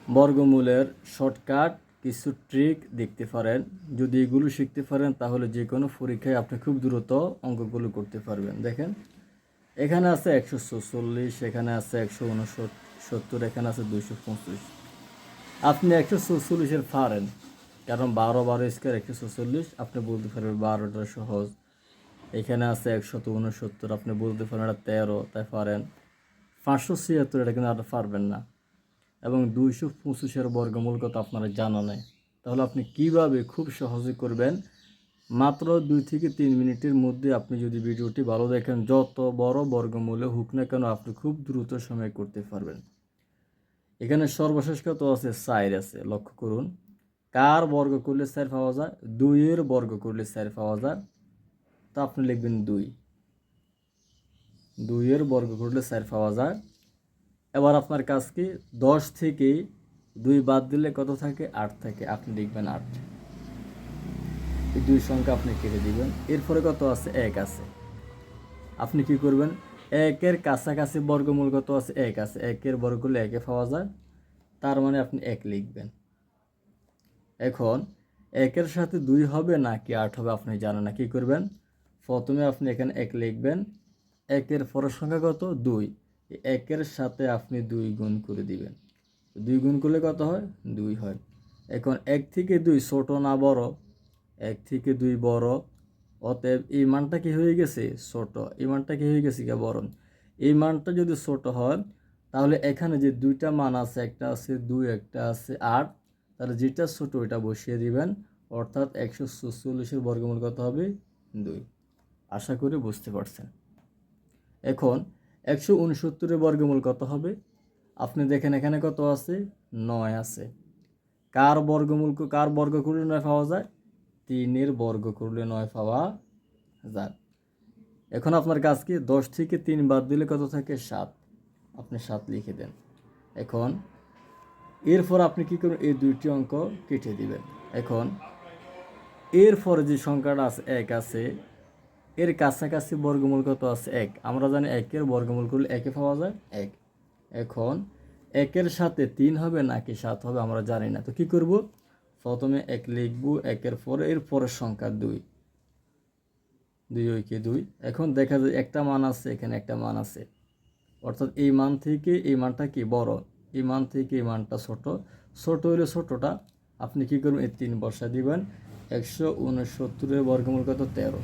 বর্গমূলের shortcut কিছু trick দেখতে পারেন। যদি এগুলো শিখতে পারেন তাহলে যে কোনো পরীক্ষায় আপনি খুব দ্রুত অঙ্কগুলো করতে পারবেন। দেখেন, এখানে আছে 144, এখানে আছে 169, এখানে আছে 225। আপনি 144-এর পারেন, কারণ 12 স্কোয়ার 144। আপনি বলতে পারবেন 12টা সহজ। এখানে আছে 169, আপনি বলতে পারেন এটা 13, তাই পারেন। 576 এটা কিন্তু আপনি পারবেন না। এবং 225-এর বর্গমূল কত আপনারা জানা নেই, তাহলে আপনি কিভাবে খুব সহজে করবেন? মাত্র 2 থেকে 3 মিনিটের মধ্যে আপনি যদি ভিডিওটি ভালো দেখেন, যত বড় বর্গমূলে হোক না কেন আপনি খুব দ্রুত সময়ে করতে পারবেন। এখানে সর্বশেষ কত আছে? 4 আছে। লক্ষ্য করুন, কার বর্গ করলে 4 পাওয়া যায়? 2-এর বর্গ করলে 4 পাওয়া যায়। তো আপনি লিখবেন 2-এর বর্গ করলে 4 পাওয়া যায়। এবার আপনার কাজ কি? 10 থেকে 2 বাদ দিলে কত থাকে? 8 থাকে। আপনি লিখবেন 8। এই 2 সংখ্যা আপনি কেটে দিবেন। এরপরে কত আছে? 1 আছে। আপনি কি করবেন? 1-এর কাছাকাছি বর্গমূল কত আছে? 1 আছে। 1-এর বর্গ করলে 1 পাওয়া যায়, তার মানে আপনি 1 লিখবেন। এখন 1-এর সাথে 2 হবে নাকি 8 হবে আপনি জানেন না। কি করবেন? প্রথমে আপনি এখানে 1 লিখবেন। 1-এর পরের সংখ্যা কত? 2। 1-এর সাথে আপনি 2 গুণ করে দিবেন। 2 গুণ করলে কত হয়? 2 হয়। এখন 1 থেকে 2 ছোট না বড়? 1 থেকে 2 বড়। অতএব এই মানটা কি হয়ে গেছে? ছোট। এই মানটা কি হয়ে গেছে? বড়। এই মানটা যদি ছোট হয় তাহলে এখানে যে 2টা মান আছে, একটা আছে 2, একটা আছে 8, তাহলে যেটা ছোট ওইটা বসিয়ে দিবেন। অর্থাৎ 144-এর বর্গমূল কত হবে? 2। আশা করি বুঝতে পারছেন। এখন 169-এর বর্গমূল কত হবে? আপনি দেখেন এখানে কত আছে? 9 আছে। কার বর্গ করলে 9 পাওয়া যায়? 3-এর বর্গ করলে 9 পাওয়া যায়। এখন আপনার কাজ কি? 10 থেকে 3 বাদ দিলে কত থাকে? 7। আপনি 7 লিখে দেন। এখন এরপর আপনি কি করবেন? এই 2টি অঙ্ক কেটে দিবেন। এখন এরপরে যে সংখ্যাটা আছে 1 আছে, এর কাছাকাছি বর্গমূল কত আছে? 1। আমরা জানি 1-এর বর্গমূল করলে 1 পাওয়া যায়, 1। এখন 1-এর সাথে 3 হবে নাকি 7 হবে আমরা জানি না। তো কি করব? প্রথমে 1 লিখব, 1-এর পরে এর পরের সংখ্যা 2। 2 এখন দেখা যায় একটা মান আছে, এখানে একটা মান আছে। অর্থাৎ এই মান থেকে এই মানটা কি? বড়। এই মান থেকে এই মানটা ছোট। ছোট হলে ছোটটা আপনি কি করবেন? এই 3 বসা দিবেন। 169-এর বর্গমূল কত? 13।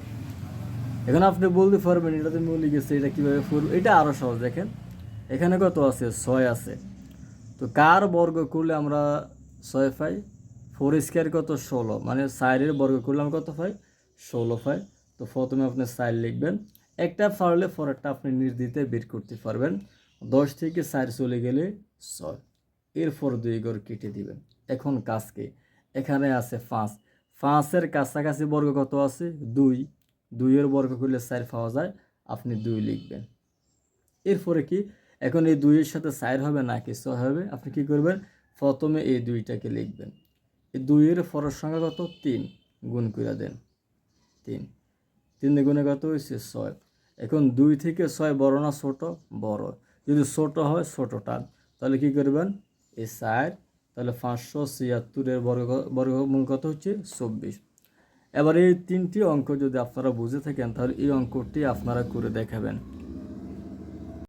এখন আপনি বলতে পারবেন এটা তো মিলে গেছে, এটা কীভাবে করব? এটা আরও সহজ। দেখেন এখানে কত আছে? 6 আছে। তো কার বর্গ করলে আমরা 6 পাই? 4 স্কোয়ার কত? 16। মানে 4-এর বর্গ করলে আমরা কত পাই? 16 পাই। তো প্রথমে আপনি 4 লিখবেন। একটা পারলে পরেরটা আপনি নির্দ্বিধায় বের করতে পারবেন। 10 থেকে 4 চলে গেলে 6। এরপর 2 ঘর কেটে দিবেন। এখন কাজ কি? এখানে আছে 5। 5-এর কাছাকাছি বর্গ কত আছে? 2। 2-এর বর্গ করলে 4 পাওয়া যায়, আপনি 2 লিখবেন। এরপরে কি? এখন এই 2-এর সাথে 4 হবে নাকি 6 হবে? আপনি কি করবেন? প্রথমে এই 2টাকে লিখবেন। এই 2-এর পরের সংখ্যা কত? 3। গুণ করে দেন। 3। 3 গুণে কত হয়েছে? 6। এখন 2 থেকে 6 বড় না ছোট? বড়। যদি ছোট হয় ছোটটা, তাহলে কি করবেন? এই 4, তাহলে 576-এর বর্গমূল কত হচ্ছে? 24। এবার এই 3টি অঙ্ক যদি আপনারা বুঝে থাকেন তাহলে এই অঙ্কটি আপনারা করে দেখাবেন।